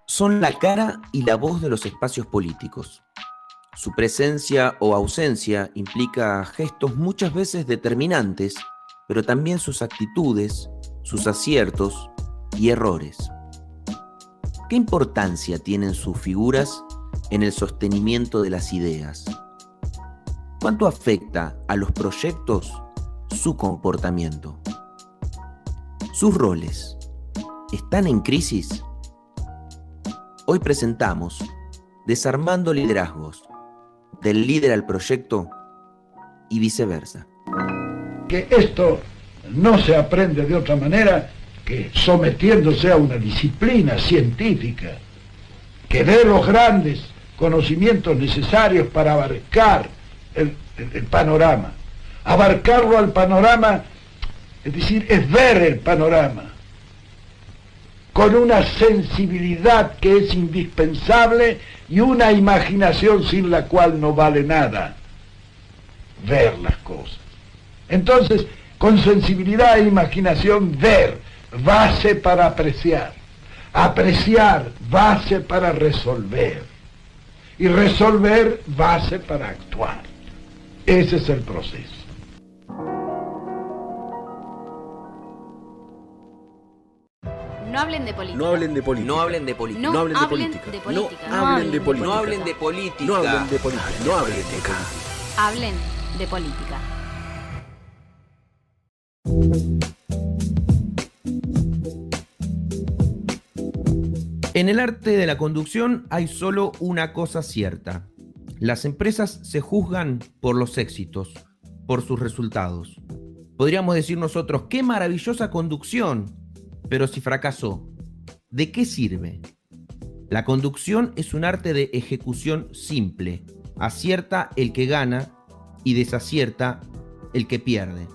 Son la cara y la voz de los espacios políticos. Su presencia o ausencia implica gestos muchas veces determinantes, pero también sus actitudes, sus aciertos y errores. ¿Qué importancia tienen sus figuras en el sostenimiento de las ideas? ¿Cuánto afecta a los proyectos su comportamiento? ¿Sus roles están en crisis? Hoy presentamos Desarmando liderazgos, del líder al proyecto y viceversa. Que esto no se aprende de otra manera que sometiéndose a una disciplina científica que dé los grandes conocimientos necesarios para abarcar el panorama. Abarcarlo al panorama, es decir, es ver el panorama con una sensibilidad que es indispensable y una imaginación sin la cual no vale nada. Ver las cosas. Entonces, con sensibilidad e imaginación, ver, base para apreciar. Apreciar, base para resolver. Y resolver, base para actuar. Ese es el proceso. No hablen de política. No hablen de política. No hablen de política. No hablen de hablen política. de política. No hablen de política. No hablen de política. No hablen de política. No hablen de política. Hablen de política. En el arte de la conducción hay solo una cosa cierta. Las empresas se juzgan por los éxitos, por sus resultados. Podríamos decir nosotros, ¡qué maravillosa conducción! Pero si fracasó, ¿de qué sirve? La conducción es un arte de ejecución simple. Acierta el que gana y desacierta el que pierde.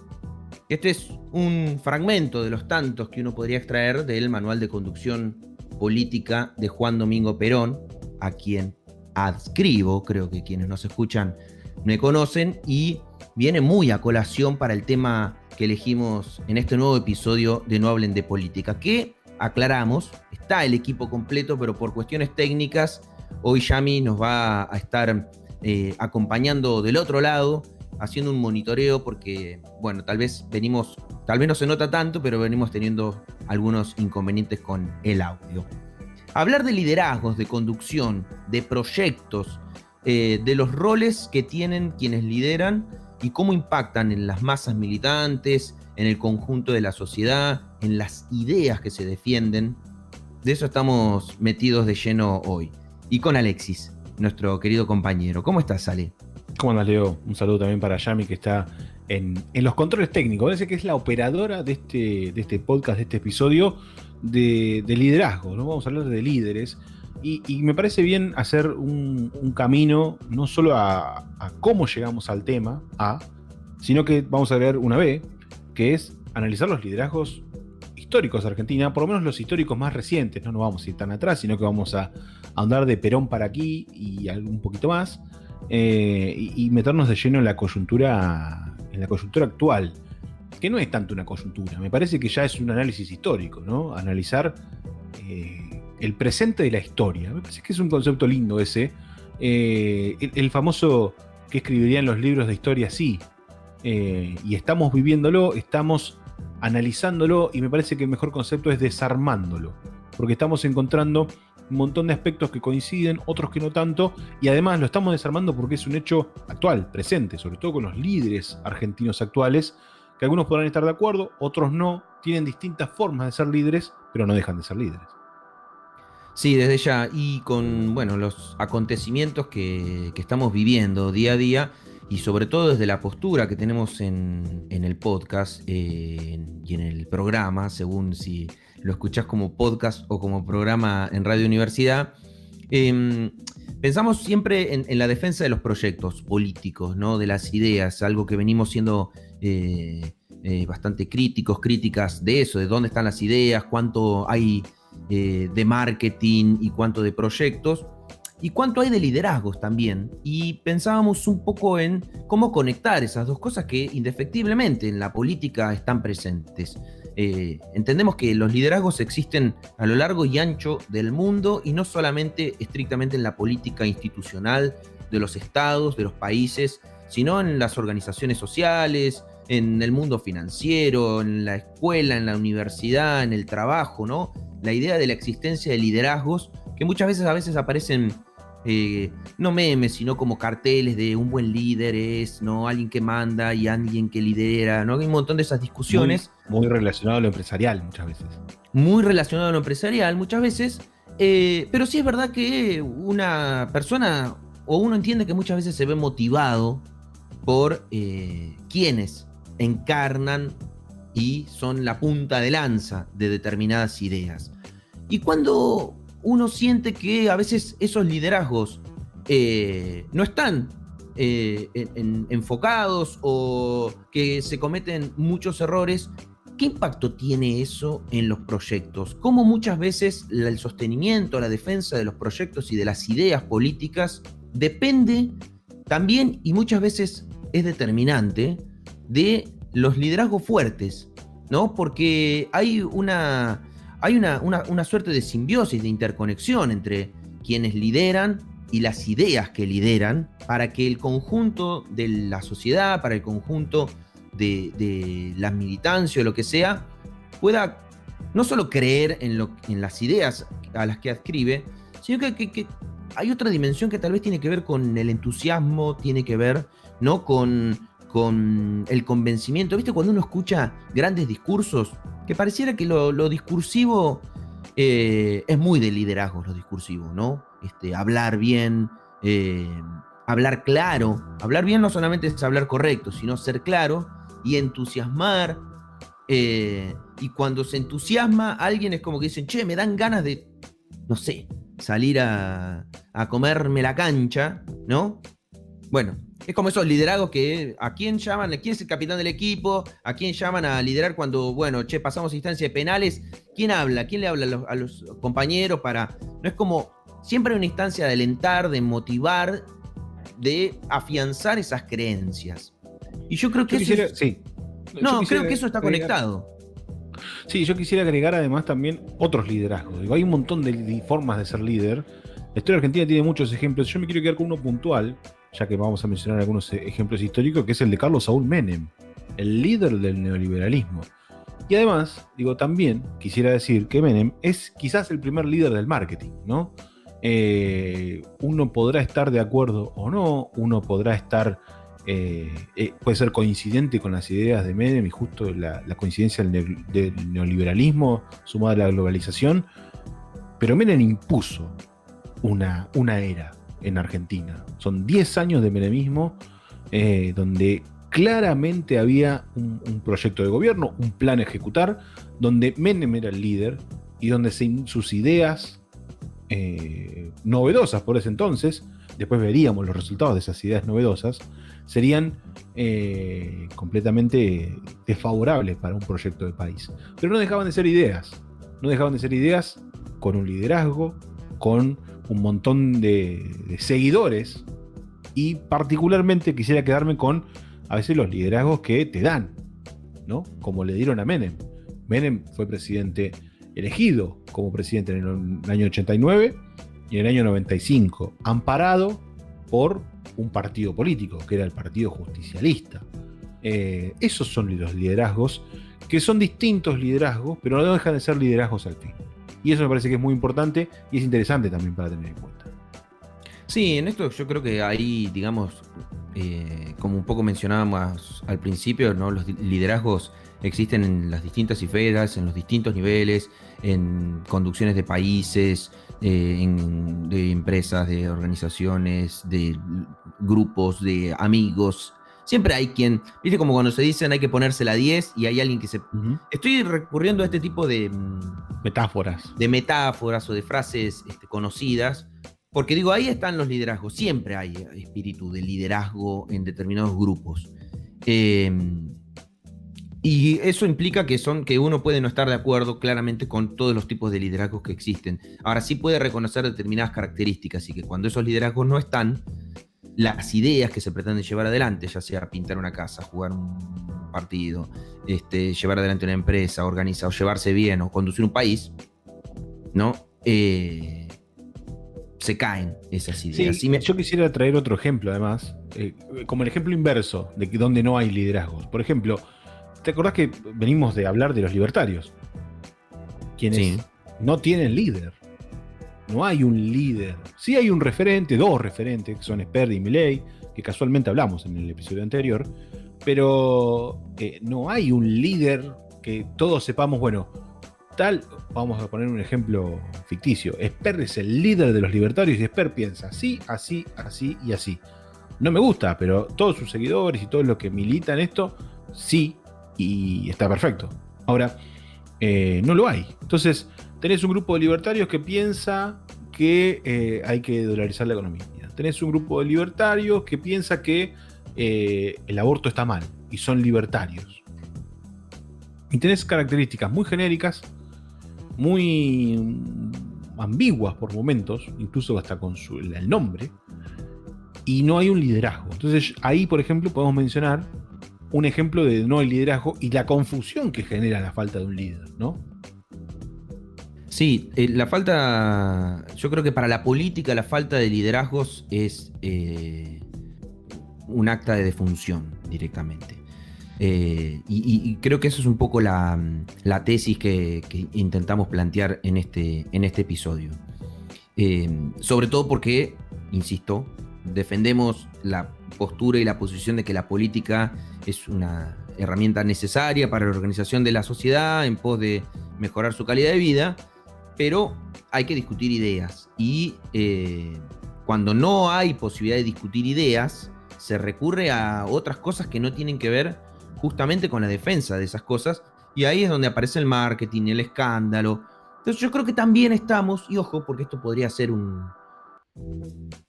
Este es un fragmento de los tantos que uno podría extraer del Manual de Conducción Política de Juan Domingo Perón, a quien adscribo, creo que quienes nos escuchan me conocen, y viene muy a colación para el tema que elegimos en este nuevo episodio de No Hablen de Política, que, aclaramos, está el equipo completo, pero por cuestiones técnicas, hoy Yami nos va a estar acompañando del otro lado, haciendo un monitoreo, porque, bueno, tal vez no se nota tanto, pero venimos teniendo algunos inconvenientes con el audio. Hablar de liderazgos, de conducción, de proyectos, de los roles que tienen quienes lideran y cómo impactan en las masas militantes, en el conjunto de la sociedad, en las ideas que se defienden. De eso estamos metidos de lleno hoy. Y con Alexis, nuestro querido compañero. ¿Cómo estás, Ale? ¿Cómo andas, Leo? Un saludo también para Yami, que está en los controles técnicos. Parece que es la operadora de este podcast, de este episodio de liderazgo, ¿no? Vamos a hablar de líderes. Y me parece bien hacer un camino no solo a cómo llegamos al tema A, sino que vamos a ver una B, que es analizar los liderazgos históricos de Argentina, por lo menos los históricos más recientes. No nos vamos a ir tan atrás, sino que vamos a andar de Perón para aquí y un poquito más, y meternos de lleno en la coyuntura actual, que no es tanto una coyuntura, me parece que ya es un análisis histórico, ¿no? Analizar el presente de la historia. Me parece que es un concepto lindo ese. El famoso que escribirían los libros de historia, sí. Y estamos viviéndolo, estamos analizándolo, y me parece que el mejor concepto es desarmándolo, porque estamos encontrando un montón de aspectos que coinciden, otros que no tanto, y además lo estamos desarmando porque es un hecho actual, presente, sobre todo con los líderes argentinos actuales, que algunos podrán estar de acuerdo, otros no, tienen distintas formas de ser líderes, pero no dejan de ser líderes. Sí, desde ya, y con los acontecimientos que estamos viviendo día a día, y sobre todo desde la postura que tenemos en el podcast y en el programa, según si lo escuchás como podcast o como programa en Radio Universidad, pensamos siempre en la defensa de los proyectos políticos, ¿no? De las ideas, algo que venimos siendo bastante críticas de eso, de dónde están las ideas, cuánto hay de marketing y cuánto de proyectos, y cuánto hay de liderazgos también. Y pensábamos un poco en cómo conectar esas dos cosas que indefectiblemente en la política están presentes. Entendemos que los liderazgos existen a lo largo y ancho del mundo y no solamente estrictamente en la política institucional de los estados, de los países, sino en las organizaciones sociales, en el mundo financiero, en la escuela, en la universidad, en el trabajo, ¿no? La idea de la existencia de liderazgos que muchas veces a veces aparecen no memes, sino como carteles de un buen líder es, ¿no? Alguien que manda y alguien que lidera, ¿no? Hay un montón de esas discusiones. Muy relacionado a lo empresarial muchas veces. Muy relacionado a lo empresarial muchas veces, pero sí es verdad que una persona o uno entiende que muchas veces se ve motivado por quienes encarnan y son la punta de lanza de determinadas ideas. Y cuando uno siente que a veces esos liderazgos no están enfocados o que se cometen muchos errores, ¿qué impacto tiene eso en los proyectos? ¿Cómo muchas veces el sostenimiento, la defensa de los proyectos y de las ideas políticas depende también y muchas veces es determinante de los liderazgos fuertes, ¿no? Porque hay una suerte de simbiosis, de interconexión entre quienes lideran y las ideas que lideran para que el conjunto de la sociedad, para el conjunto de la militancia o lo que sea, pueda no solo creer en las ideas a las que adscribe, sino que hay otra dimensión que tal vez tiene que ver con el entusiasmo, tiene que ver, ¿no?, con el convencimiento. ¿Viste? Cuando uno escucha grandes discursos, que pareciera que lo discursivo es muy de liderazgo, lo discursivo, ¿no? Hablar bien, hablar claro. Hablar bien no solamente es hablar correcto, sino ser claro y entusiasmar. Y cuando se entusiasma, alguien es como que dicen, che, me dan ganas de, no sé, salir a comerme la cancha, ¿no? Bueno, es como esos liderazgos que ¿a quién llaman? ¿Quién es el capitán del equipo? ¿A quién llaman a liderar cuando, bueno, che, pasamos instancias de penales? ¿Quién habla? ¿Quién le habla a los compañeros para...? No es como... Siempre hay una instancia de alentar, de motivar, de afianzar esas creencias. Y yo creo que creo que eso está conectado. Sí, yo quisiera agregar además también otros liderazgos. Digo, hay un montón de formas de ser líder. La historia argentina tiene muchos ejemplos. Yo me quiero quedar con uno puntual, ya que vamos a mencionar algunos ejemplos históricos, que es el de Carlos Saúl Menem, el líder del neoliberalismo. Y además, digo, también quisiera decir que Menem es quizás el primer líder del marketing, ¿no? Uno podrá estar de acuerdo o no, uno podrá estar, puede ser coincidente con las ideas de Menem y justo la coincidencia del neoliberalismo sumada a la globalización, pero Menem impuso una era en Argentina. Son 10 años de menemismo, donde claramente había un proyecto de gobierno, un plan a ejecutar, donde Menem era el líder y donde sus ideas novedosas por ese entonces, después veríamos los resultados de esas ideas novedosas, serían completamente desfavorables para un proyecto de país. Pero no dejaban de ser ideas, con un liderazgo, con un montón de seguidores, y particularmente quisiera quedarme con a veces los liderazgos que te dan, ¿no? Como le dieron a Menem. Menem fue presidente elegido como presidente en el año 89 y en el año 95, amparado por un partido político, que era el Partido Justicialista. Esos son los liderazgos, que son distintos liderazgos, pero no dejan de ser liderazgos al fin. Y eso me parece que es muy importante y es interesante también para tener en cuenta. Sí, en esto yo creo que ahí, digamos, como un poco mencionábamos al principio, ¿no? Los liderazgos existen en las distintas esferas, en los distintos niveles, en conducciones de países, de empresas, de organizaciones, de grupos, de amigos. Siempre hay quien, viste, como cuando se dicen hay que ponerse la 10 y hay alguien que se... Uh-huh. Estoy recurriendo a este tipo de... metáforas. De metáforas o de frases conocidas, porque digo, ahí están los liderazgos. Siempre hay espíritu de liderazgo en determinados grupos. Y eso implica que uno puede no estar de acuerdo claramente con todos los tipos de liderazgos que existen. Ahora sí puede reconocer determinadas características y que cuando esos liderazgos no están, las ideas que se pretenden llevar adelante, ya sea pintar una casa, jugar un partido, llevar adelante una empresa, organizar o llevarse bien o conducir un país, ¿no? Se caen esas ideas. Sí, yo quisiera traer otro ejemplo, además, como el ejemplo inverso de que donde no hay liderazgos. Por ejemplo, ¿te acordás que venimos de hablar de los libertarios? Quienes no tienen líder. No hay un líder. Sí hay un referente, dos referentes, que son Sperry y Milei, que casualmente hablamos en el episodio anterior, pero no hay un líder que todos sepamos, bueno, tal, vamos a poner un ejemplo ficticio. Sperry es el líder de los libertarios y Sperry piensa así, así, así y así. No me gusta, pero todos sus seguidores y todos los que militan esto, sí, y está perfecto. Ahora, no lo hay. Entonces, tenés un grupo de libertarios que piensa que hay que dolarizar la economía. Tenés un grupo de libertarios que piensa que el aborto está mal y son libertarios. Y tenés características muy genéricas, muy ambiguas por momentos, incluso hasta con el nombre, y no hay un liderazgo. Entonces ahí, por ejemplo, podemos mencionar un ejemplo de no hay liderazgo y la confusión que genera la falta de un líder, ¿no? Sí, la falta, yo creo que para la política la falta de liderazgos es un acta de defunción directamente. Y creo que eso es un poco la tesis que intentamos plantear en este episodio. Sobre todo porque, insisto, defendemos la postura y la posición de que la política es una herramienta necesaria para la organización de la sociedad en pos de mejorar su calidad de vida, pero hay que discutir ideas. Y cuando no hay posibilidad de discutir ideas, se recurre a otras cosas que no tienen que ver justamente con la defensa de esas cosas, y ahí es donde aparece el marketing, el escándalo. Entonces yo creo que también estamos, y ojo, porque esto podría ser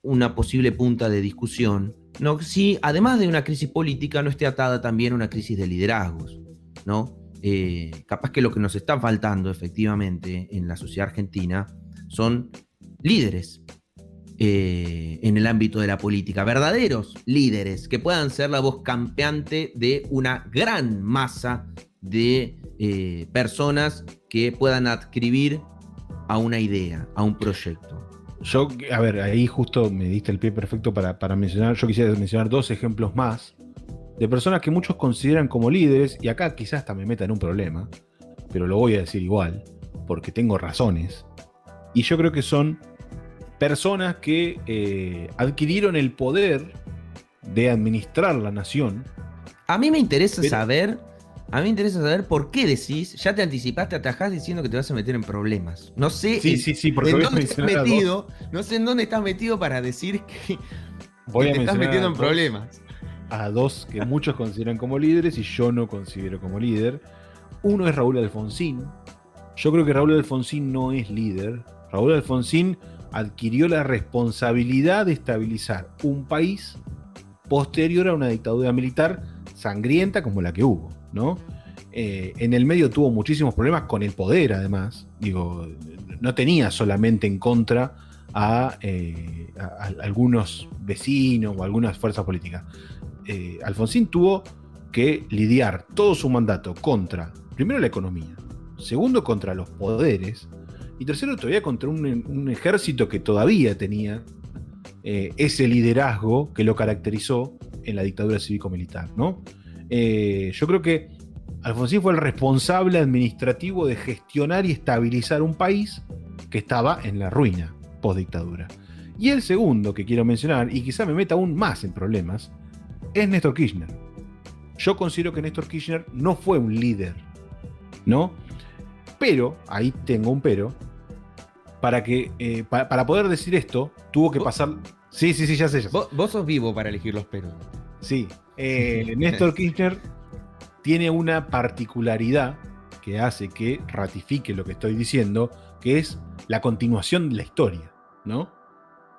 una posible punta de discusión, ¿no? Si además de una crisis política no esté atada también a una crisis de liderazgos, ¿no? Capaz que lo que nos está faltando efectivamente en la sociedad argentina son líderes en el ámbito de la política, verdaderos líderes que puedan ser la voz campeante de una gran masa de personas que puedan adscribir a una idea, a un proyecto. Yo, a ver, ahí justo me diste el pie perfecto para mencionar, yo quisiera mencionar dos ejemplos más de personas que muchos consideran como líderes, y acá quizás hasta me meta en un problema, pero lo voy a decir igual, porque tengo razones, y yo creo que son personas que adquirieron el poder de administrar la nación. A mí me interesa saber por qué decís, ya te anticipaste, atajás diciendo que te vas a meter en problemas. No sé porque en voy a dónde estás mencionar metido, no sé en dónde estás metido para decir que te estás metiendo en problemas. A dos que muchos consideran como líderes y yo no considero como líder. Uno es Raúl Alfonsín. Yo creo que Raúl Alfonsín no es líder. Raúl Alfonsín adquirió la responsabilidad de estabilizar un país posterior a una dictadura militar sangrienta como la que hubo, ¿no? En el medio tuvo muchísimos problemas con el poder, además. Digo, no tenía solamente en contra a algunos vecinos o algunas fuerzas políticas. Alfonsín tuvo que lidiar todo su mandato contra, primero, la economía, segundo, contra los poderes, y tercero, todavía contra un ejército que todavía tenía ese liderazgo que lo caracterizó en la dictadura cívico-militar, ¿no? Yo creo que Alfonsín fue el responsable administrativo de gestionar y estabilizar un país que estaba en la ruina post-dictadura. Y el segundo que quiero mencionar, y quizá me meta aún más en problemas, es Néstor Kirchner. Yo considero que Néstor Kirchner no fue un líder, ¿no? Pero, ahí tengo un pero, para poder decir esto, tuvo que pasar... Sí, ya sé. Vos sos vivo para elegir los peros. Sí. Néstor Kirchner tiene una particularidad que hace que ratifique lo que estoy diciendo, que es la continuación de la historia, ¿no?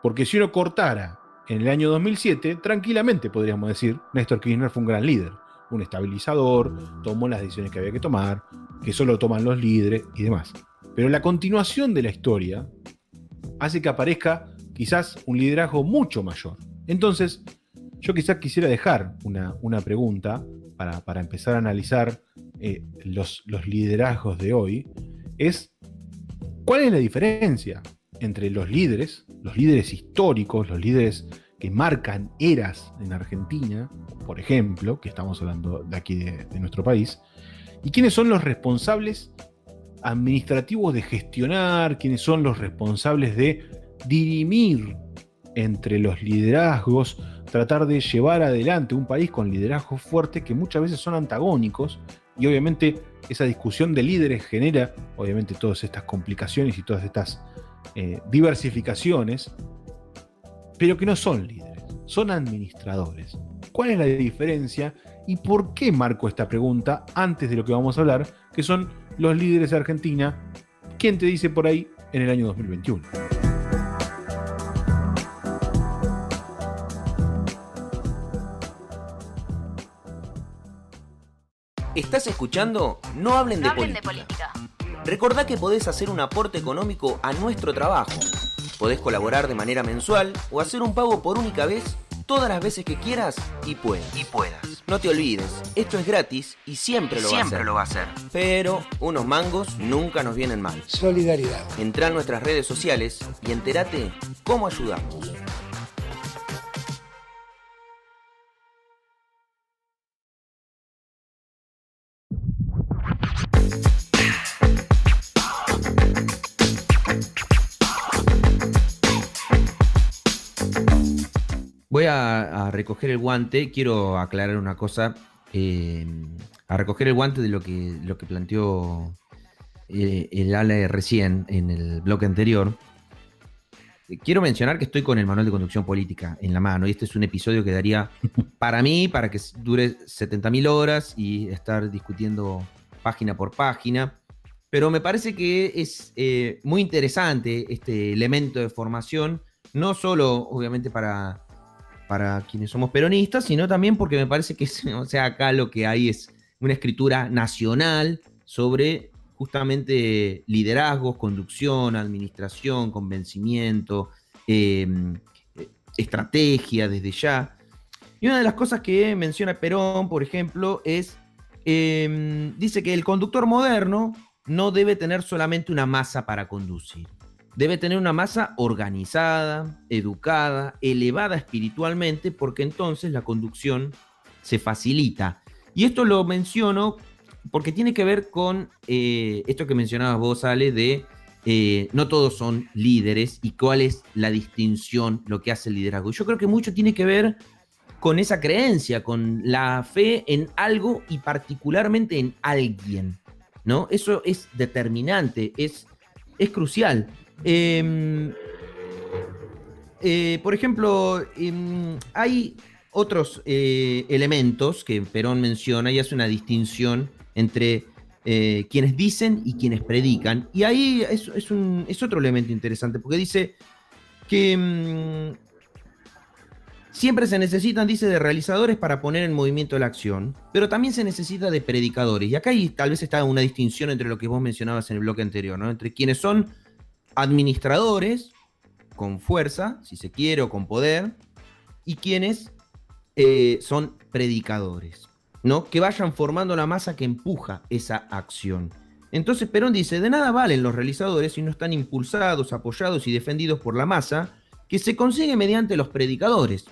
Porque si uno cortara en el año 2007, tranquilamente podríamos decir, Néstor Kirchner fue un gran líder, un estabilizador, tomó las decisiones que había que tomar, que solo toman los líderes y demás. Pero la continuación de la historia hace que aparezca quizás un liderazgo mucho mayor. Entonces, yo quizás quisiera dejar una pregunta para empezar a analizar los liderazgos de hoy, es cuál es la diferencia entre los líderes históricos, los líderes que marcan eras en Argentina, por ejemplo, que estamos hablando de aquí de nuestro país, y quiénes son los responsables administrativos de gestionar, quiénes son los responsables de dirimir entre los liderazgos, tratar de llevar adelante un país con liderazgos fuertes que muchas veces son antagónicos, y obviamente esa discusión de líderes genera obviamente todas estas complicaciones y todas estas diversificaciones, pero que no son líderes, son administradores. ¿Cuál es la diferencia y por qué marco esta pregunta antes de lo que vamos a hablar, que son los líderes de Argentina? ¿Quién te dice por ahí en el año 2021? ¿Estás escuchando? No hablen de política. Recordá que podés hacer un aporte económico a nuestro trabajo. Podés colaborar de manera mensual o hacer un pago por única vez todas las veces que quieras y puedas. No te olvides, esto es gratis y siempre lo va a hacer. Pero unos mangos nunca nos vienen mal. Solidaridad. Entrá en nuestras redes sociales y entérate cómo ayudamos. Voy a recoger el guante. Quiero aclarar una cosa. A recoger el guante de lo que planteó el Ale recién en el bloque anterior. Quiero mencionar que estoy con el manual de conducción política en la mano, y este es un episodio que daría para mí, para que dure 70.000 horas y estar discutiendo página por página. Pero me parece que es muy interesante este elemento de formación, no solo obviamente para quienes somos peronistas, sino también porque me parece que o sea, acá lo que hay es una escritura nacional sobre justamente liderazgos, conducción, administración, convencimiento, estrategia desde ya. Y una de las cosas que menciona Perón, por ejemplo, es, dice que el conductor moderno no debe tener solamente una masa para conducir. Debe tener una masa organizada, educada, elevada espiritualmente, porque entonces la conducción se facilita. Y esto lo menciono porque tiene que ver con esto que mencionabas vos, Ale, de no todos son líderes y cuál es la distinción, lo que hace el liderazgo. Yo creo que mucho tiene que ver con esa creencia, con la fe en algo y particularmente en alguien, ¿no? Eso es determinante, es crucial. Por ejemplo, hay otros elementos que Perón menciona y hace una distinción entre quienes dicen y quienes predican. Y ahí es otro elemento interesante, porque dice que siempre se necesitan, dice, de realizadores para poner en movimiento la acción, pero también se necesita de predicadores. Y acá tal vez está una distinción entre lo que vos mencionabas en el bloque anterior, ¿no? Entre quienes son administradores con fuerza, si se quiere, o con poder, y quienes son predicadores, ¿no? Que vayan formando la masa que empuja esa acción. Entonces Perón dice, de nada valen los realizadores si no están impulsados, apoyados y defendidos por la masa, que se consigue mediante los predicadores.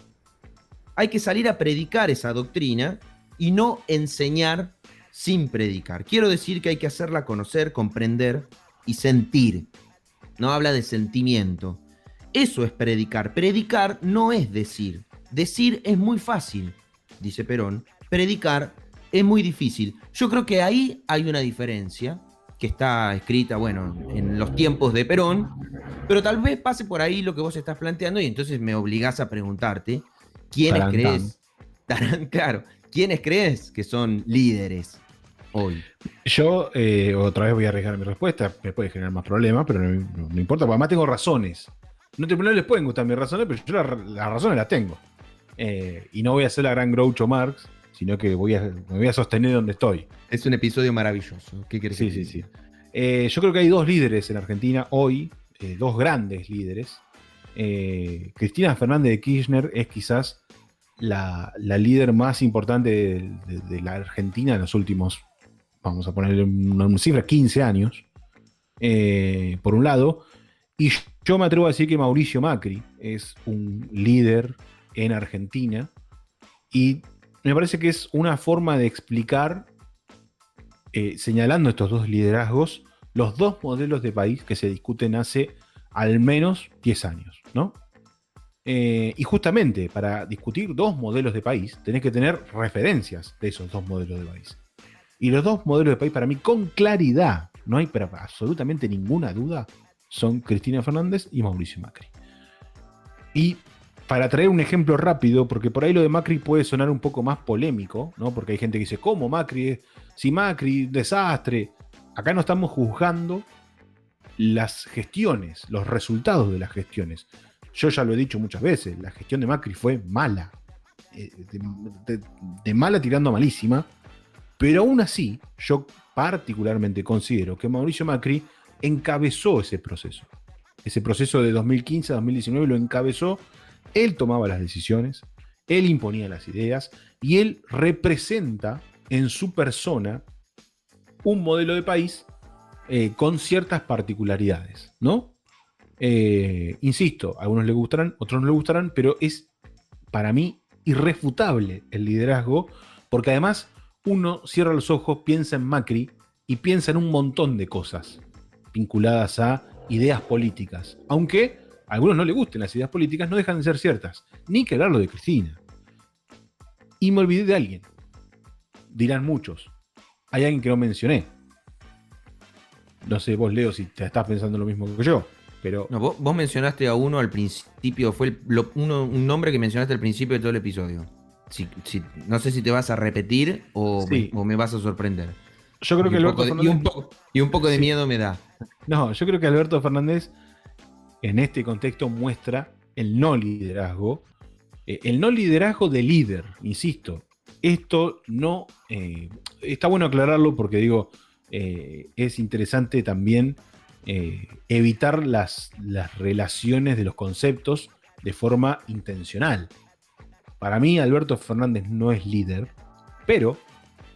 Hay que salir a predicar esa doctrina y no enseñar sin predicar. Quiero decir que hay que hacerla conocer, comprender y sentir. No habla de sentimiento. Eso es predicar. Predicar no es decir. Decir es muy fácil, dice Perón. Predicar es muy difícil. Yo creo que ahí hay una diferencia que está escrita, bueno, en los tiempos de Perón, pero tal vez pase por ahí lo que vos estás planteando y entonces me obligás a preguntarte quiénes crees, claro, quiénes crees que son líderes hoy. Yo otra vez voy a arriesgar mi respuesta, me puede generar más problemas, pero no importa, porque además tengo razones. No les pueden gustar mis razones, pero yo las razones las tengo. Y no voy a hacer la gran Groucho Marx, sino que me voy a sostener donde estoy. Es un episodio maravilloso. ¿Qué querés decir? Sí. Yo creo que hay dos líderes en Argentina hoy, dos grandes líderes. Cristina Fernández de Kirchner es quizás la líder más importante de la Argentina en los últimos, vamos a ponerle una cifra, 15 años, por un lado, y yo me atrevo a decir que Mauricio Macri es un líder en Argentina, y me parece que es una forma de explicar, señalando estos dos liderazgos, los dos modelos de país que se discuten hace al menos 10 años, ¿no? Y justamente para discutir dos modelos de país, tenés que tener referencias de esos dos modelos de país. Y los dos modelos de país, para mí, con claridad, no hay para absolutamente ninguna duda, son Cristina Fernández y Mauricio Macri. Y para traer un ejemplo rápido, porque por ahí lo de Macri puede sonar un poco más polémico, ¿no? Porque hay gente que dice, ¿cómo Macri? Si Macri, desastre. Acá no estamos juzgando las gestiones, los resultados de las gestiones. Yo ya lo he dicho muchas veces, la gestión de Macri fue mala, de mala tirando a malísima, pero aún así yo particularmente considero que Mauricio Macri encabezó ese proceso de 2015 a 2019 lo encabezó, él tomaba las decisiones, él imponía las ideas y él representa en su persona un modelo de país con ciertas particularidades, ¿no? Insisto, a algunos les gustarán, otros no les gustarán, pero es para mí irrefutable el liderazgo, porque además uno cierra los ojos, piensa en Macri y piensa en un montón de cosas vinculadas a ideas políticas, aunque a algunos no les gusten las ideas políticas, no dejan de ser ciertas, ni que hablar lo de Cristina. Y me olvidé de alguien, dirán muchos, hay alguien que no mencioné, no sé vos Leo si te estás pensando lo mismo que yo. Pero no, vos mencionaste a uno al principio, fue un nombre que mencionaste al principio de todo el episodio. No sé si te vas a repetir o, sí, me vas a sorprender. Yo creo que Alberto Fernández... Y un poco de miedo me da. No, yo creo que Alberto Fernández en este contexto muestra el no liderazgo. El no liderazgo de líder, insisto. Esto no... está bueno aclararlo porque digo, es interesante también... evitar las relaciones de los conceptos de forma intencional. Para mí Alberto Fernández no es líder, pero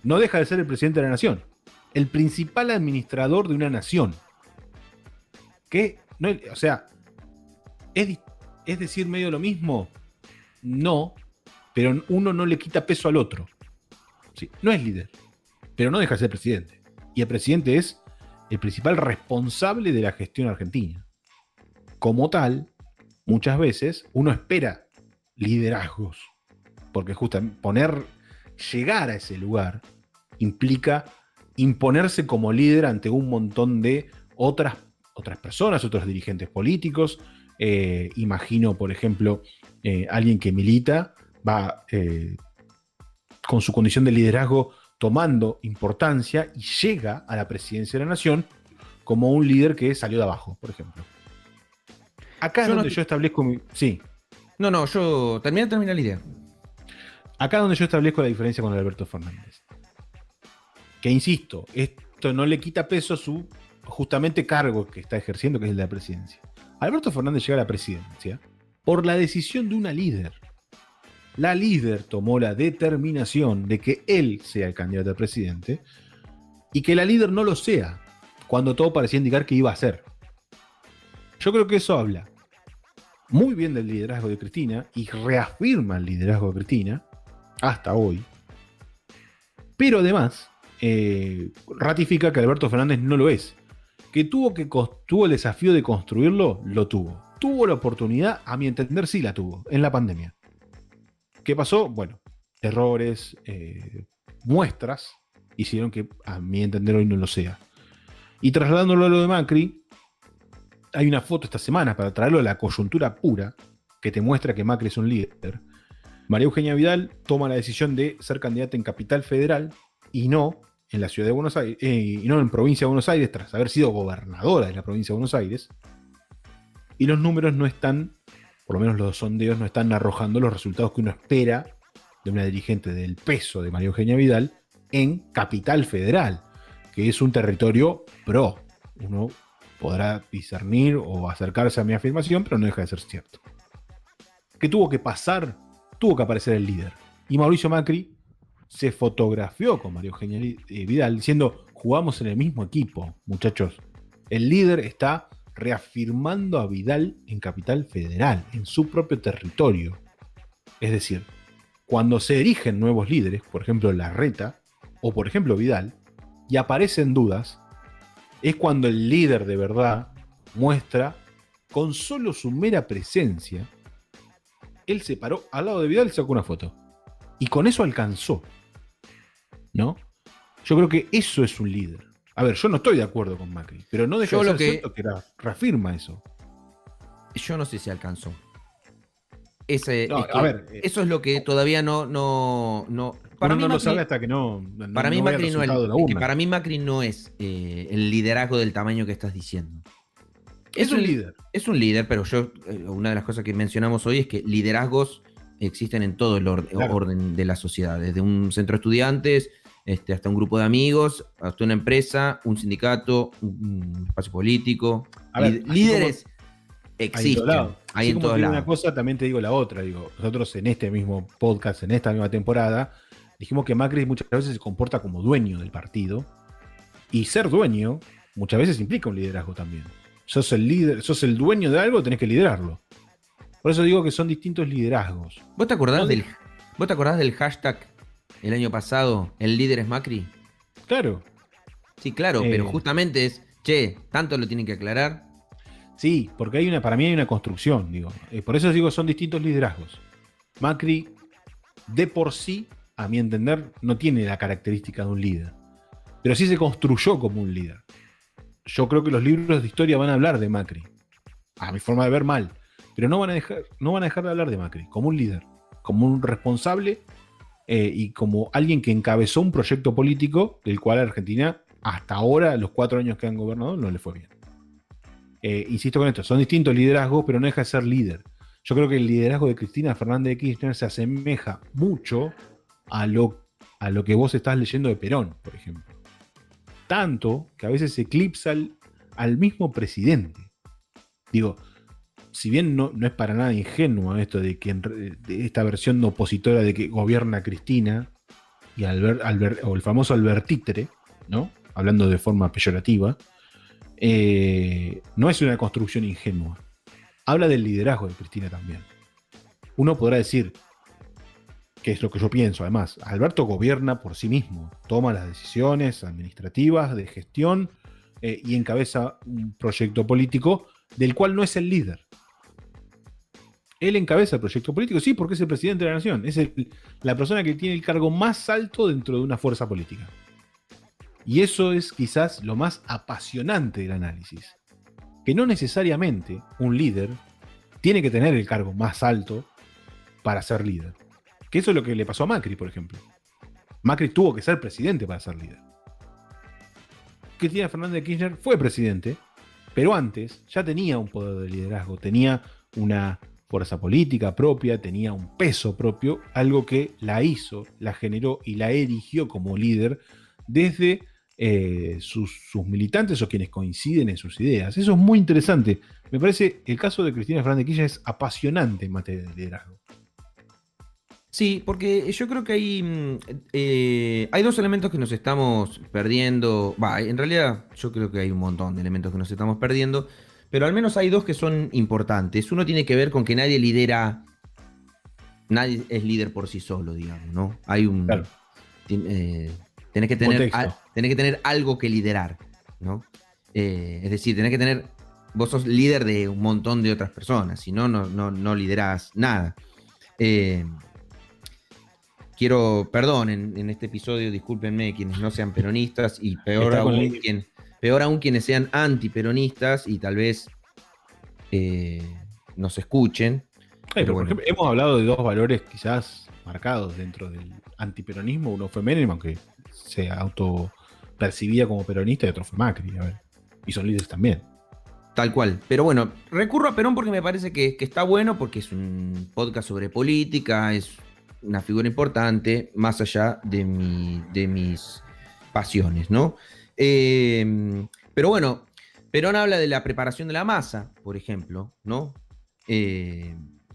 no deja de ser el presidente de la nación, el principal administrador de una nación. Que no, o sea, es decir medio lo mismo, no, pero uno no le quita peso al otro. Sí, no es líder, pero no deja de ser presidente. Y el presidente es el principal responsable de la gestión argentina. Como tal, muchas veces uno espera liderazgos, porque justamente llegar a ese lugar implica imponerse como líder ante un montón de otras personas, otros dirigentes políticos. Imagino, por ejemplo, alguien que milita va con su condición de liderazgo tomando importancia y llega a la presidencia de la nación como un líder que salió de abajo, por ejemplo. Acá es donde yo establezco mi... Sí. No, yo... Termina la idea. Acá es donde yo establezco la diferencia con Alberto Fernández. Que insisto, esto no le quita peso a su justamente cargo que está ejerciendo, que es el de la presidencia. Alberto Fernández llega a la presidencia por la decisión de una líder. La líder tomó la determinación de que él sea el candidato a presidente y que la líder no lo sea, cuando todo parecía indicar que iba a ser. Yo creo que eso habla muy bien del liderazgo de Cristina y reafirma el liderazgo de Cristina hasta hoy. Pero además ratifica que Alberto Fernández no lo es. Que tuvo el desafío de construirlo, lo tuvo. Tuvo la oportunidad, a mi entender sí la tuvo, en la pandemia. ¿Qué pasó? Bueno, errores, muestras, hicieron que, a mi entender, hoy no lo sea. Y trasladándolo a lo de Macri, hay una foto esta semana para traerlo a la coyuntura pura, que te muestra que Macri es un líder. María Eugenia Vidal toma la decisión de ser candidata en Capital Federal y no en la ciudad de Buenos Aires, y no en provincia de Buenos Aires, tras haber sido gobernadora de la provincia de Buenos Aires. Y los números no están, por lo menos los sondeos, no están arrojando los resultados que uno espera de una dirigente del peso de María Eugenia Vidal en Capital Federal, que es un territorio pro. Uno podrá discernir o acercarse a mi afirmación, pero no deja de ser cierto. ¿Qué tuvo que pasar? tuvo que aparecer el líder. Y Mauricio Macri se fotografió con María Eugenia Vidal diciendo, jugamos en el mismo equipo, muchachos. El líder está reafirmando a Vidal en Capital Federal, en su propio territorio. Es decir, cuando se erigen nuevos líderes, por ejemplo Larreta o por ejemplo Vidal, y aparecen dudas, es cuando el líder de verdad muestra, con solo su mera presencia, él se paró al lado de Vidal y sacó una foto. Y con eso alcanzó, ¿no? Yo creo que eso es un líder. A ver, yo no estoy de acuerdo con Macri, pero no deja de ser cierto que reafirma eso. Yo no sé si alcanzó. Eso es lo que todavía no. Para mí no lo sabe hasta que no. Para mí Macri no es. Para mí Macri no es el liderazgo del tamaño que estás diciendo. Es un líder. Es un líder, pero una de las cosas que mencionamos hoy es que liderazgos existen en todo el orden de la sociedad, desde un centro de estudiantes hasta un grupo de amigos, hasta una empresa, un sindicato, un espacio político. Líderes existen. Hay en todos lados. Una cosa, también te digo la otra. Nosotros en este mismo podcast, en esta misma temporada, dijimos que Macri muchas veces se comporta como dueño del partido. Y ser dueño muchas veces implica un liderazgo también. Sos el líder, sos el dueño de algo, tenés que liderarlo. Por eso digo que son distintos liderazgos. ¿Vos te acordás del hashtag el año pasado, el líder es Macri? Claro. Sí, claro, pero justamente tanto lo tienen que aclarar. Sí, porque para mí hay una construcción, por eso digo, son distintos liderazgos. Macri, de por sí, a mi entender, no tiene la característica de un líder. Pero sí se construyó como un líder. Yo creo que los libros de historia van a hablar de Macri. A mi forma de ver, mal. Pero no van a dejar de hablar de Macri como un líder, como un responsable y como alguien que encabezó un proyecto político del cual a Argentina, hasta ahora, los 4 años que han gobernado, no le fue bien. Insisto con esto, son distintos liderazgos, pero no deja de ser líder. Yo creo que el liderazgo de Cristina Fernández de Kirchner se asemeja mucho a lo que vos estás leyendo de Perón, por ejemplo. Tanto que a veces eclipsa al mismo presidente. Si bien no es para nada ingenuo esto de que de esta versión opositora de que gobierna Cristina y o el famoso Albertítere, ¿no? Hablando de forma peyorativa, no es una construcción ingenua. Habla del liderazgo de Cristina también. Uno podrá decir, que es lo que yo pienso además, Alberto gobierna por sí mismo, toma las decisiones administrativas, de gestión, y encabeza un proyecto político del cual no es el líder. Él encabeza el proyecto político, sí, porque es el presidente de la nación, es la persona que tiene el cargo más alto dentro de una fuerza política. Y eso es quizás lo más apasionante del análisis. Que no necesariamente un líder tiene que tener el cargo más alto para ser líder. Que eso es lo que le pasó a Macri, por ejemplo. Macri tuvo que ser presidente para ser líder. Cristina Fernández de Kirchner fue presidente, pero antes ya tenía un poder de liderazgo, tenía una fuerza política propia, tenía un peso propio, algo que la hizo, la generó y la erigió como líder desde sus militantes o quienes coinciden en sus ideas. Eso es muy interesante. Me parece el caso de Cristina Fernández de Kirchner es apasionante en materia de liderazgo. Sí, porque yo creo que hay 2 elementos que nos estamos perdiendo. En realidad yo creo que hay un montón de elementos que nos estamos perdiendo, pero al menos hay 2 que son importantes. Uno tiene que ver con que nadie es líder por sí solo, digamos, ¿no? Hay un... Claro. Tenés que tener algo que liderar, ¿no? Es decir, vos sos líder de un montón de otras personas, si no, no liderás nada. Perdón, en este episodio, discúlpenme quienes no sean peronistas y peor aún quienes sean antiperonistas y tal vez nos escuchen. Pero por ejemplo, hemos hablado de 2 valores quizás marcados dentro del antiperonismo. Uno fue Menem, aunque se autopercibía como peronista, y otro fue Macri. Y son líderes también. Tal cual. Pero bueno, recurro a Perón porque me parece que está bueno, porque es un podcast sobre política, es una figura importante, más allá de mis pasiones, ¿no? Pero bueno, Perón habla de la preparación de la masa, por ejemplo, ¿no?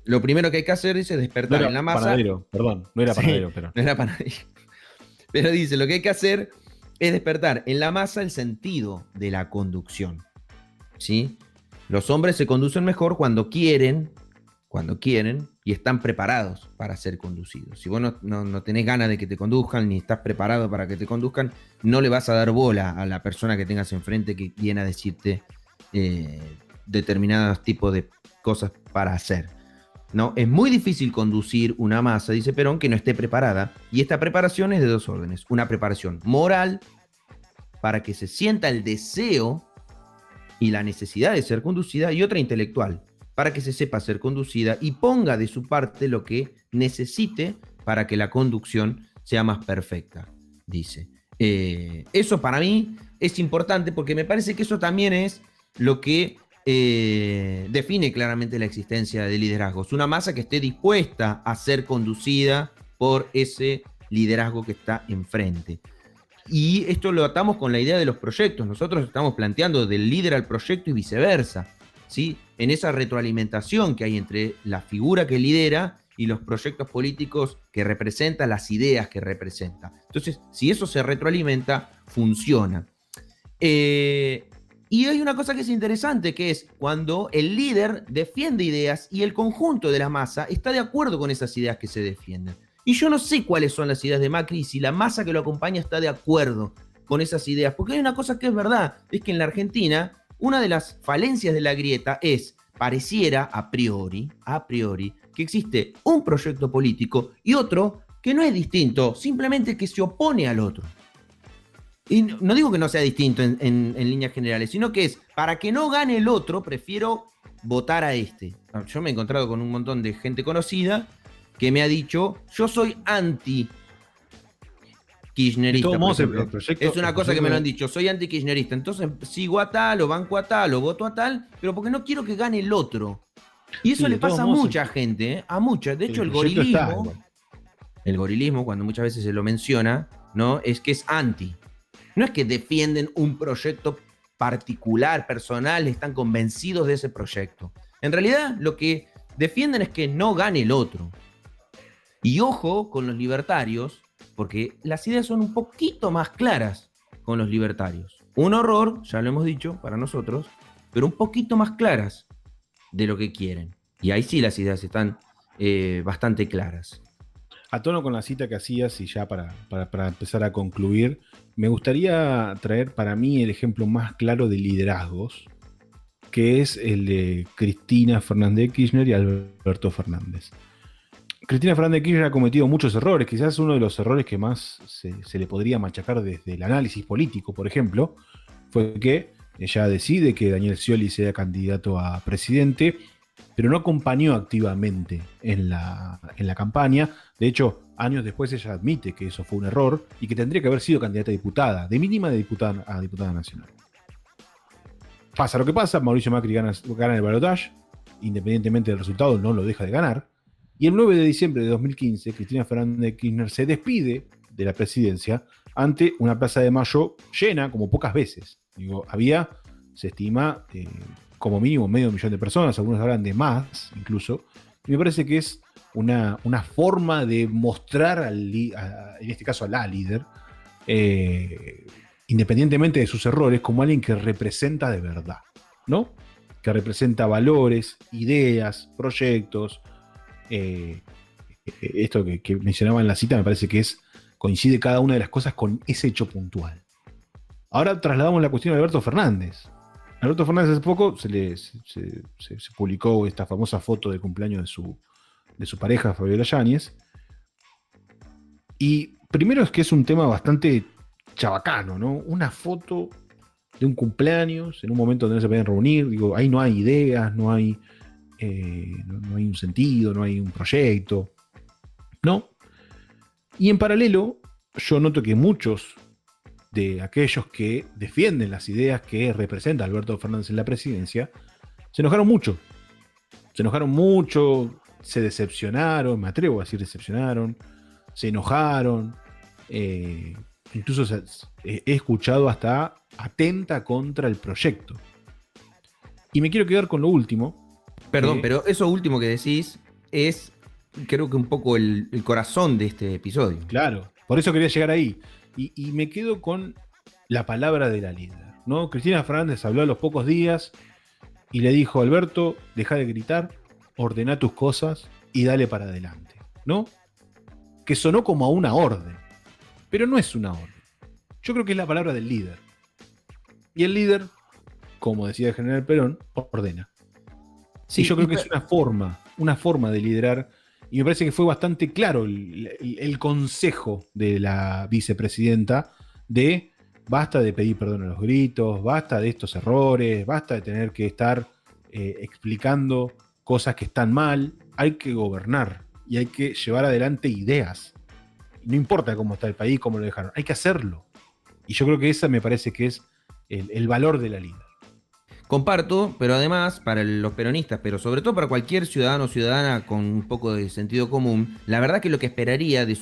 lo primero que hay que hacer es No despertar en la era masa. panadero, perdón, no era Sí, panadero, pero. no era panadero. Pero dice, lo que hay que hacer es despertar en la masa el sentido de la conducción. ¿Sí? Los hombres se conducen mejor cuando quieren y están preparados para ser conducidos. Si vos no tenés ganas de que te conduzcan ni estás preparado para que te conduzcan, no le vas a dar bola a la persona que tengas enfrente que viene a decirte determinados tipos de cosas para hacer. ¿No? Es muy difícil conducir una masa, dice Perón, que no esté preparada. Y esta preparación es de dos órdenes. Una preparación moral, para que se sienta el deseo y la necesidad de ser conducida, y otra intelectual, para que se sepa ser conducida y ponga de su parte lo que necesite para que la conducción sea más perfecta, dice. Eso para mí es importante porque me parece que eso también es lo que define claramente la existencia de liderazgos. Una masa que esté dispuesta a ser conducida por ese liderazgo que está enfrente. Y esto lo atamos con la idea de los proyectos. Nosotros estamos planteando del líder al proyecto y viceversa, ¿sí? En esa retroalimentación que hay entre la figura que lidera y los proyectos políticos que representa, las ideas que representa. Entonces, si eso se retroalimenta, funciona. Y hay una cosa que es interesante, que es cuando el líder defiende ideas y el conjunto de la masa está de acuerdo con esas ideas que se defienden. Y yo no sé cuáles son las ideas de Macri y si la masa que lo acompaña está de acuerdo con esas ideas. Porque hay una cosa que es verdad, es que en la Argentina una de las falencias de la grieta es, pareciera a priori, que existe un proyecto político y otro que no es distinto, simplemente que se opone al otro. Y no digo que no sea distinto en líneas generales, sino que es, para que no gane el otro, prefiero votar a este. Yo me he encontrado con un montón de gente conocida que me ha dicho, yo soy anti-kirchnerista, por ejemplo. Es una cosa que me lo han dicho, soy anti-kirchnerista. Entonces sigo a tal, o banco a tal, o voto a tal, pero porque no quiero que gane el otro. Y eso Sí, le de todos pasa a modos, mucha gente, a mucha. De hecho, el proyecto está gorilismo, igual. cuando muchas veces se lo menciona, ¿no? Es que es anti. No es que defienden un proyecto particular, personal, están convencidos de ese proyecto. En realidad, lo que defienden es que no gane el otro. Y ojo con los libertarios, porque las ideas son un poquito más claras con los libertarios. Un horror, ya lo hemos dicho, para nosotros, pero un poquito más claras de lo que quieren. Y ahí sí las ideas están bastante claras. A tono con la cita que hacías y ya para empezar a concluir, me gustaría traer para mí el ejemplo más claro de liderazgos, que es el de Cristina Fernández de Kirchner y Alberto Fernández. Cristina Fernández de Kirchner ha cometido muchos errores, quizás uno de los errores que más se le podría machacar desde el análisis político, por ejemplo, fue que ella decide que Daniel Scioli sea candidato a presidente, pero no acompañó activamente en la campaña. De hecho, años después ella admite que eso fue un error y que tendría que haber sido candidata a diputada, de mínima de diputada a diputada nacional. Pasa lo que pasa, Mauricio Macri gana el balotaje, independientemente del resultado no lo deja de ganar, y el 9 de diciembre de 2015 Cristina Fernández de Kirchner se despide de la presidencia ante una Plaza de Mayo llena como pocas veces. Digo, había, se estima, como mínimo 500.000 de personas, algunos hablan de más incluso, y me parece que es una forma de mostrar, en este caso a la líder, independientemente de sus errores, como alguien que representa de verdad, ¿no? Que representa valores, ideas, proyectos. Esto que mencionaba en la cita me parece que coincide cada una de las cosas con ese hecho puntual. Ahora trasladamos la cuestión a Alberto Fernández. Alberto Fernández hace poco se publicó esta famosa foto de cumpleaños de su pareja, Fabiola Yáñez. Y primero es que es un tema bastante chabacano, ¿no? Una foto de un cumpleaños en un momento donde no se pueden reunir. Digo, ahí no hay ideas, no hay un sentido, no hay un proyecto, ¿no? Y en paralelo, yo noto que muchos de aquellos que defienden las ideas que representa Alberto Fernández en la presidencia, se enojaron mucho, se decepcionaron, me atrevo a decir decepcionaron, se enojaron, incluso he escuchado hasta atenta contra el proyecto. Y me quiero quedar con lo último. Perdón, pero eso último que decís es, creo que un poco el corazón de este episodio. Claro, por eso quería llegar ahí. Y me quedo con la palabra de la líder, ¿no? Cristina Fernández habló a los pocos días y le dijo: Alberto, deja de gritar, ordena tus cosas y dale para adelante, ¿no? Que sonó como a una orden, pero no es una orden. Yo creo que es la palabra del líder. Y el líder, como decía el general Perón, ordena. Sí, yo creo que es una forma de liderar. Y me parece que fue bastante claro el consejo de la vicepresidenta de basta de pedir perdón a los gritos, basta de estos errores, basta de tener que estar explicando cosas que están mal. Hay que gobernar y hay que llevar adelante ideas. No importa cómo está el país, cómo lo dejaron, hay que hacerlo. Y yo creo que esa me parece que es el valor de la líder. Comparto, pero además para los peronistas, pero sobre todo para cualquier ciudadano o ciudadana con un poco de sentido común, la verdad que lo que esperaría de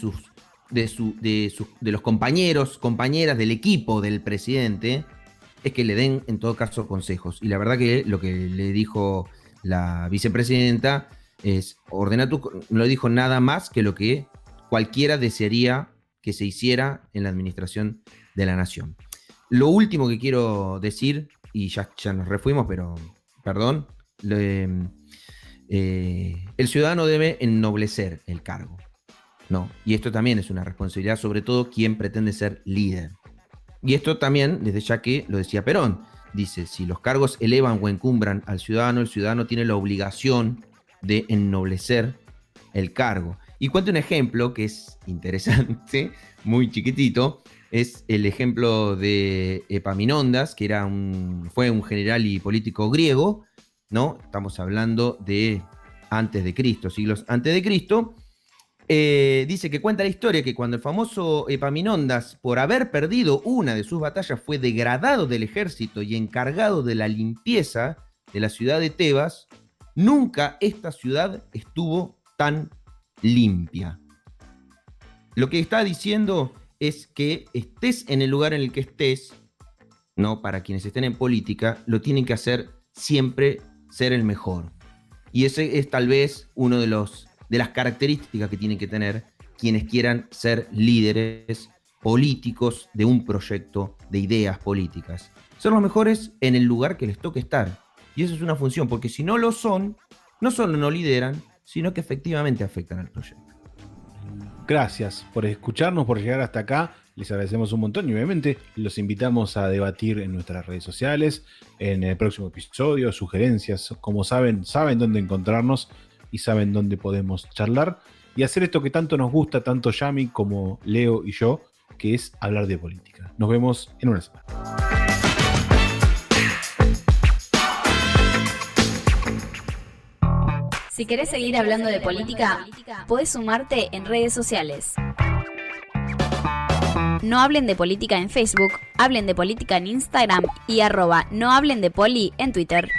los compañeros, compañeras del equipo del presidente es que le den en todo caso consejos. Y la verdad que lo que le dijo la vicepresidenta es no dijo nada más que lo que cualquiera desearía que se hiciera en la administración de la nación. Lo último que quiero decir, y ya nos refuimos, pero perdón, el ciudadano debe ennoblecer el cargo, ¿no? Y esto también es una responsabilidad, sobre todo quien pretende ser líder. Y esto también, desde ya que lo decía Perón, dice, si los cargos elevan o encumbran al ciudadano, el ciudadano tiene la obligación de ennoblecer el cargo. Y cuento un ejemplo que es interesante, muy chiquitito. Es el ejemplo de Epaminondas, que fue un general y político griego, ¿no? Estamos hablando de antes de Cristo, siglos antes de Cristo. Dice que cuenta la historia que cuando el famoso Epaminondas, por haber perdido una de sus batallas, fue degradado del ejército y encargado de la limpieza de la ciudad de Tebas, nunca esta ciudad estuvo tan limpia. Lo que está diciendo es que estés en el lugar en el que estés, no, para quienes estén en política, lo tienen que hacer siempre ser el mejor. Y ese es tal vez uno de las características que tienen que tener quienes quieran ser líderes políticos de un proyecto de ideas políticas. Ser los mejores en el lugar que les toque estar. Y eso es una función, porque si no lo son, no solo no lideran, sino que efectivamente afectan al proyecto. Gracias por escucharnos, por llegar hasta acá. Les agradecemos un montón y obviamente los invitamos a debatir en nuestras redes sociales, en el próximo episodio, sugerencias. Como saben dónde encontrarnos y saben dónde podemos charlar y hacer esto que tanto nos gusta, tanto Yami como Leo y yo, que es hablar de política. Nos vemos en una semana. Si querés seguir hablando de política, podés sumarte en redes sociales. No hablen de política en Facebook, hablen de política en Instagram y @nohablendepoli en Twitter.